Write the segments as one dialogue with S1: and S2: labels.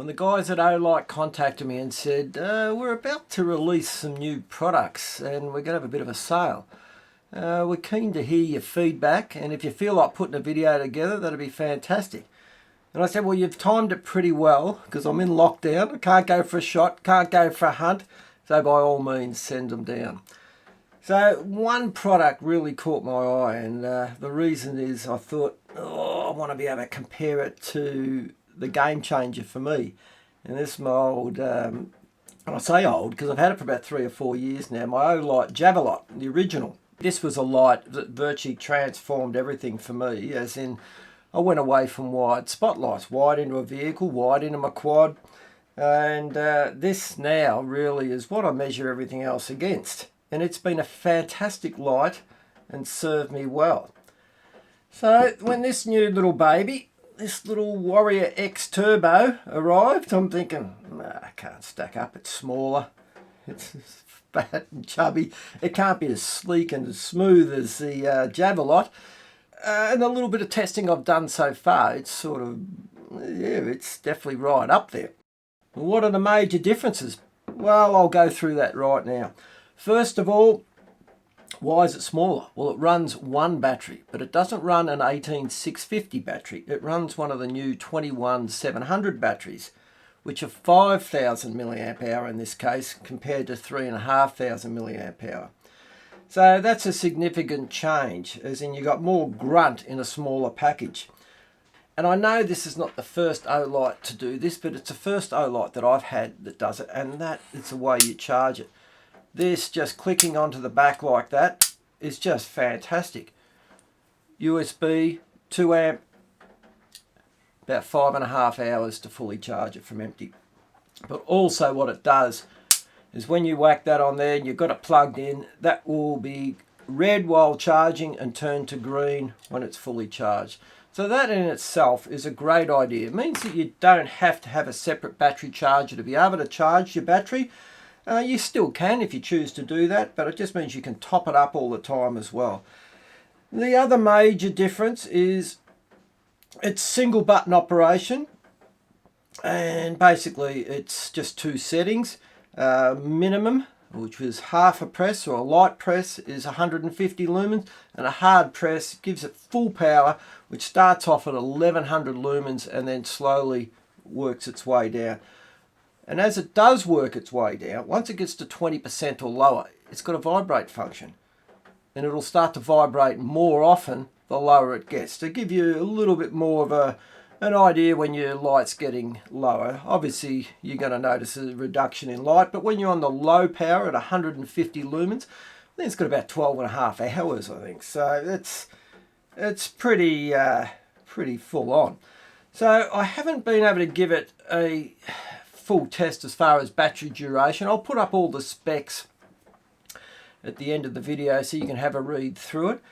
S1: When the guys at Olight contacted me and said, we're about to release some new products and we're going to have a bit of a sale. We're keen to hear your feedback, and if you feel like putting a video together, that'd be fantastic. And I said, well, you've timed it pretty well because I'm in lockdown. I can't go for a shot, can't go for a hunt. So by all means, send them down. So one product really caught my eye, and the reason is I thought, I want to be able to compare it to the game changer for me. And this is my old, and I say old because I've had it for about 3 or 4 years now, my Olight Javelot, the original. This was a light that virtually transformed everything for me, as in I went away from wide spotlights, wide into a vehicle, wide into my quad, and this now really is what I measure everything else against. And it's been a fantastic light and served me well. So when this new little baby, this little Warrior X Turbo arrived, I'm thinking, I can't stack up, it's smaller, it's fat and chubby, it can't be as sleek and as smooth as the Javelot. And a little bit of testing I've done so far, it's sort of, it's definitely right up there. What are the major differences? Well, I'll go through that right now. First of all, why is it smaller? Well, it runs one battery, but it doesn't run an 18650 battery. It runs one of the new 21700 batteries, which are 5000 milliamp hour in this case, compared to 3500 milliamp hour. So that's a significant change, as in you got more grunt in a smaller package. And I know this is not the first Olight to do this, but it's the first Olight that I've had that does it, and that is the way you charge it. This just clicking onto the back like that is just fantastic. USB, 2 amp, about 5.5 hours to fully charge it from empty. But also what it does is when you whack that on there and you've got it plugged in, that will be red while charging and turn to green when it's fully charged. So that in itself is a great idea. It means that you don't have to have a separate battery charger to be able to charge your battery. You still can if you choose to do that, but it just means you can top it up all the time as well. The other major difference is it's single button operation, and basically it's just 2 settings. Minimum, which was half a press or a light press, is 150 lumens, and a hard press gives it full power, which starts off at 1100 lumens and then slowly works its way down. And as it does work its way down, once it gets to 20% or lower, it's got a vibrate function, and it'll start to vibrate more often the lower it gets, to give you a little bit more of an idea when your light's getting lower. Obviously you're going to notice a reduction in light, but when you're on the low power at 150 lumens, then it's got about 12.5 hours, I think. So it's pretty full on. So I haven't been able to give it a full test as far as battery duration. I'll put up all the specs at the end of the video so you can have a read through it.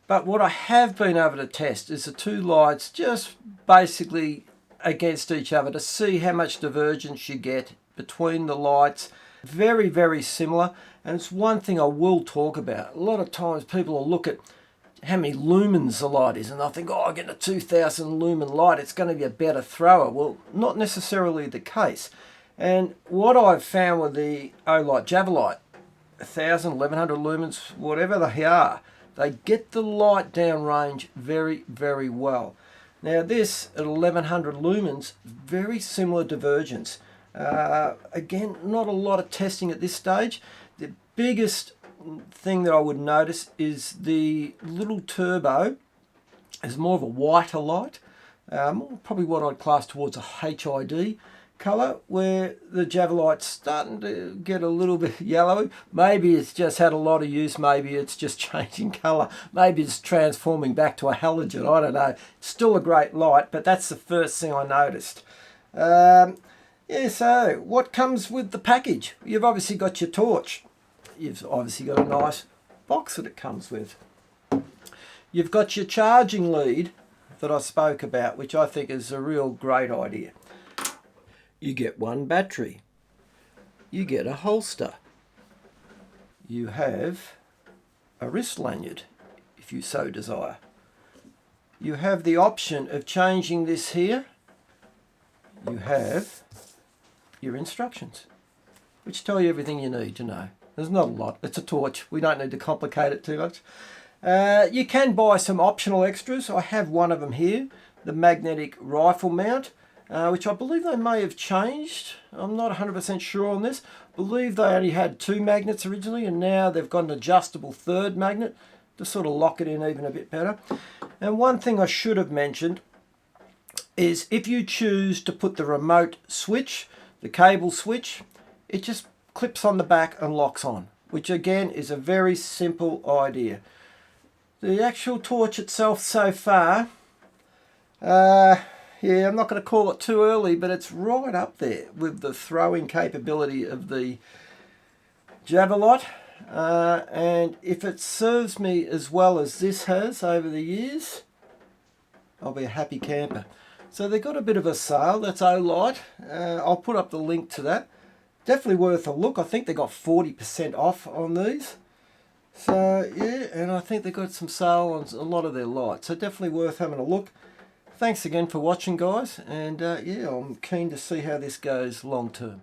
S1: But what I have been able to test is the 2 lights just basically against each other to see how much divergence you get between the lights. Very, very similar. And it's one thing I will talk about. A lot of times people will look at how many lumens the light is and they'll think, I'm getting a 2000 lumen light, it's going to be a better thrower. Well, not necessarily the case. And what I've found with the Olight Javelot, 1000, 1100 lumens, whatever they are, they get the light down range very, very well. Now this at 1100 lumens, very similar divergence. Again, not a lot of testing at this stage. The biggest thing that I would notice is the little turbo is more of a whiter light, probably what I'd class towards a HID colour, where the Javelot's starting to get a little bit yellowy. Maybe it's just had a lot of use, maybe it's just changing colour, maybe it's transforming back to a halogen, I don't know. It's still a great light, but that's the first thing I noticed. Yeah, so what comes with the package? You've obviously got your torch. You've obviously got a nice box that it comes with. You've got your charging lead that I spoke about, which I think is a real great idea. You get one battery. You get a holster. You have a wrist lanyard, if you so desire. You have the option of changing this here. You have your instructions, which tell you everything you need to know. There's not a lot. It's a torch. We don't need to complicate it too much. You can buy some optional extras. I have one of them here, the magnetic rifle mount, which I believe they may have changed. I'm not 100% sure on this. I believe they only had 2 magnets originally, and now they've got an adjustable 3rd magnet to sort of lock it in even a bit better. And one thing I should have mentioned is if you choose to put the remote switch, the cable switch, it just clips on the back and locks on, which again is a very simple idea. The actual torch itself so far, yeah, I'm not going to call it too early, but it's right up there with the throwing capability of the Javelot. And if it serves me as well as this has over the years, I'll be a happy camper. So they've got a bit of a sale. That's Olight. I'll put up the link to that. Definitely worth a look. I think they got 40% off on these. So yeah, and I think they've got some sale on a lot of their lights. So definitely worth having a look. Thanks again for watching, guys. And yeah, I'm keen to see how this goes long term.